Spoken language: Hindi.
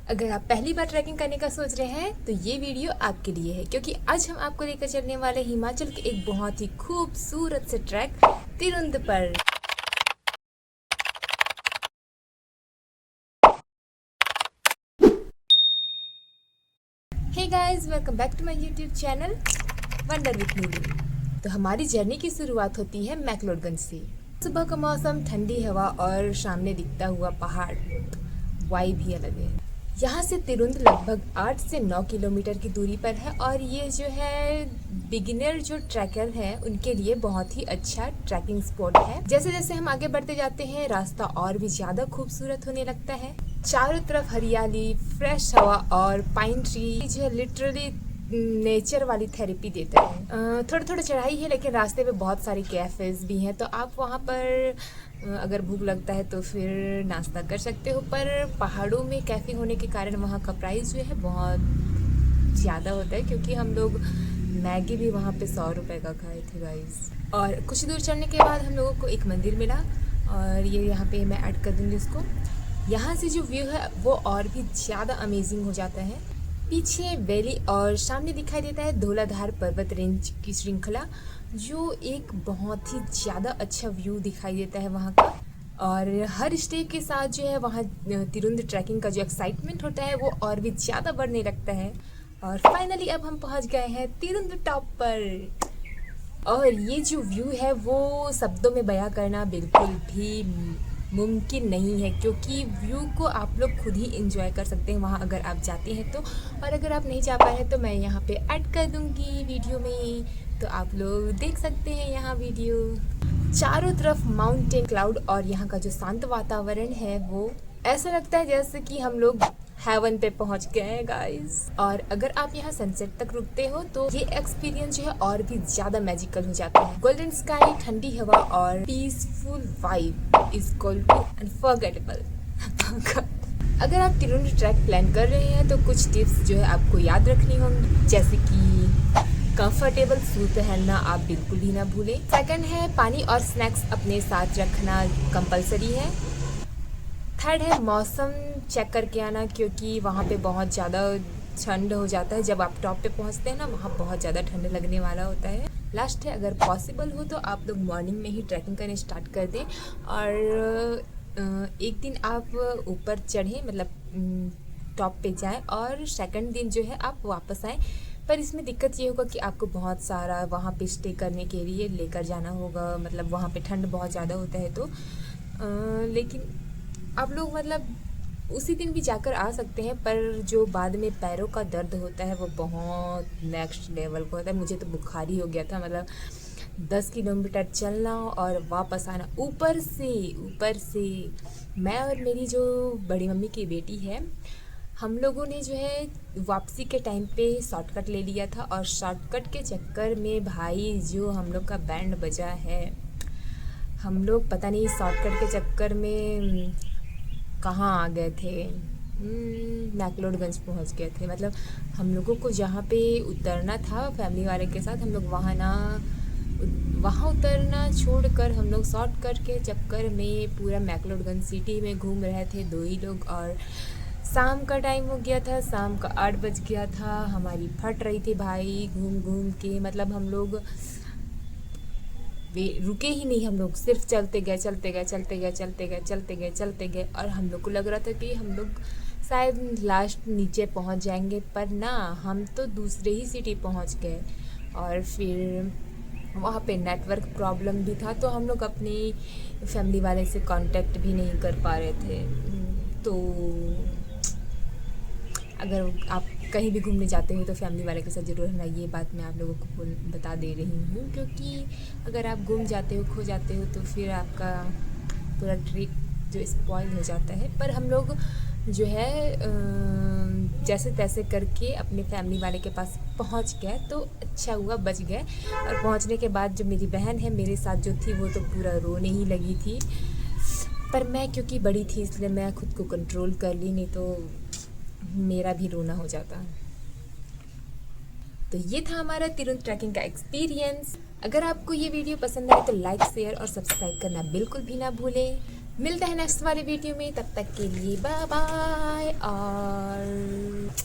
अगर आप पहली बार ट्रैकिंग करने का सोच रहे हैं तो ये वीडियो आपके लिए है, क्योंकि आज हम आपको लेकर चलने वाले हिमाचल के एक बहुत ही खूबसूरत से ट्रैक तिरुंद पर। Hey guys, welcome back to my YouTube channel wonder with Neelu. तो हमारी जर्नी की शुरुआत होती है मैक्लोडगंज से। सुबह का मौसम, ठंडी हवा और सामने दिखता हुआ पहाड़, वाइब ही अलग है। यहाँ से तिरुंद लगभग 8 से 9 किलोमीटर की दूरी पर है और ये जो है बिगिनर जो ट्रैकर हैं उनके लिए बहुत ही अच्छा ट्रैकिंग स्पॉट है। जैसे जैसे हम आगे बढ़ते जाते हैं रास्ता और भी ज़्यादा खूबसूरत होने लगता है। चारों तरफ हरियाली, फ्रेश हवा और पाइन ट्री जो है लिटरली नेचर वाली थेरेपी देता है। थोड़ा थोड़ा चढ़ाई है लेकिन रास्ते में बहुत सारे कैफ़ेज़ भी हैं, तो आप वहाँ पर अगर भूख लगता है तो फिर नाश्ता कर सकते हो। पर पहाड़ों में कैफ़े होने के कारण वहाँ का प्राइस जो है बहुत ज़्यादा होता है, क्योंकि हम लोग मैगी भी वहाँ पे 100 रुपये का खाए थे गाइस। और कुछ दूर चढ़ने के बाद हम लोगों को एक मंदिर मिला और ये यहाँ पे मैं ऐड कर दूँगी इसको। यहाँ से जो व्यू है वो और भी ज़्यादा अमेजिंग हो जाता है। पीछे वैली और सामने दिखाई देता है धौलाधार पर्वत रेंज की श्रृंखला, जो एक बहुत ही ज़्यादा अच्छा व्यू दिखाई देता है वहाँ का। और हर स्टेप के साथ जो है वहाँ तिरुंद ट्रैकिंग का जो एक्साइटमेंट होता है वो और भी ज़्यादा बढ़ने लगता है। और फाइनली अब हम पहुँच गए हैं तिरुंद टॉप पर। और ये जो व्यू है वो शब्दों में बयां करना बिल्कुल भी मुमकिन नहीं है, क्योंकि व्यू को आप लोग खुद ही इंजॉय कर सकते हैं वहाँ अगर आप जाते हैं तो। और अगर आप नहीं जा पाए हैं तो मैं यहाँ पे ऐड कर दूँगी वीडियो में, तो आप लोग देख सकते हैं यहाँ वीडियो। चारों तरफ माउंटेन, क्लाउड और यहाँ का जो शांत वातावरण है वो ऐसा लगता है जैसे कि हम लोग हेवन पे पहुंच गए हैं गाइस। और अगर आप यहाँ सनसेट तक रुकते हो तो ये एक्सपीरियंस जो है और भी ज्यादा मैजिकल हो जाता है। गोल्डन स्काई, ठंडी हवा और peaceful vibe is equal to unforgettable. अगर आप तिरुंद ट्रैक प्लान कर रहे हैं तो कुछ टिप्स जो है आपको याद रखनी होंगी, जैसे कि कंफर्टेबल शूज पहनना आप बिल्कुल भी ना भूलें। सेकंड है पानी और स्नैक्स अपने साथ रखना कंपलसरी है। थर्ड है मौसम चेक करके आना, क्योंकि वहाँ पे बहुत ज़्यादा ठंड हो जाता है। जब आप टॉप पे पहुँचते हैं ना, वहाँ बहुत ज़्यादा ठंड लगने वाला होता है। लास्ट है, अगर पॉसिबल हो तो आप लोग मॉर्निंग में ही ट्रैकिंग करने स्टार्ट कर दें और एक दिन आप ऊपर चढ़ें, मतलब टॉप पे जाएं और सेकंड दिन जो है आप वापस आएँ। पर इसमें दिक्कत ये होगा कि आपको बहुत सारा वहाँ पे स्टे करने के लिए लेकर जाना होगा, मतलब वहाँ पे ठंड बहुत ज़्यादा होता है तो लेकिन आप लोग मतलब उसी दिन भी जाकर आ सकते हैं। पर जो बाद में पैरों का दर्द होता है वो बहुत नेक्स्ट लेवल का होता है। मुझे तो बुखार ही हो गया था, मतलब 10 किलोमीटर चलना और वापस आना। ऊपर से मैं और मेरी जो बड़ी मम्मी की बेटी है, हम लोगों ने जो है वापसी के टाइम पे शॉर्टकट ले लिया था और शॉर्टकट के चक्कर में भाई जो हम लोग का बैंड बजा है। हम लोग पता नहीं शॉर्टकट के चक्कर में कहाँ आ गए थे, मैक्लोडगंज पहुँच गए थे। मतलब हम लोगों को जहाँ पे उतरना था फैमिली वाले के साथ, हम लोग वहाँ उतरना छोड़कर हम लोग शॉर्टकट के चक्कर में पूरा मैक्लोडगंज सिटी में घूम रहे थे, दो ही लोग। और शाम का टाइम हो गया था, शाम का 8 बज गया था। हमारी फट रही थी भाई घूम घूम के, मतलब हम लोग रुके ही नहीं। हम लोग सिर्फ चलते गए और हम लोग को लग रहा था कि हम लोग शायद लास्ट नीचे पहुंच जाएंगे, पर ना, हम तो दूसरे ही सिटी पहुंच गए। और फिर वहाँ पे नेटवर्क प्रॉब्लम भी था, तो हम लोग अपनी फैमिली वाले से कांटेक्ट भी नहीं कर पा रहे थे। तो अगर आप कहीं भी घूमने जाते हो तो फैमिली वाले के साथ ज़रूर रहना, ये बात मैं आप लोगों को बता दे रही हूँ, क्योंकि अगर आप गुम जाते हो, खो जाते हो तो फिर आपका पूरा ट्रिप जो स्पॉइल हो जाता है। पर हम लोग जो है जैसे तैसे करके अपने फैमिली वाले के पास पहुँच गए, तो अच्छा हुआ बच गए। और पहुँचने के बाद जो मेरी बहन है मेरे साथ जो थी वो तो पूरा रोने ही लगी थी, पर मैं क्योंकि बड़ी थी इसलिए मैं खुद को कंट्रोल कर ली, नहीं तो मेरा भी रोना हो जाता। तो ये था हमारा तिरुंद ट्रैकिंग का एक्सपीरियंस। अगर आपको ये वीडियो पसंद आए तो लाइक, शेयर और सब्सक्राइब करना बिल्कुल भी ना भूलें। मिलते हैं नेक्स्ट वाली वीडियो में, तब तक के लिए बाय बाय और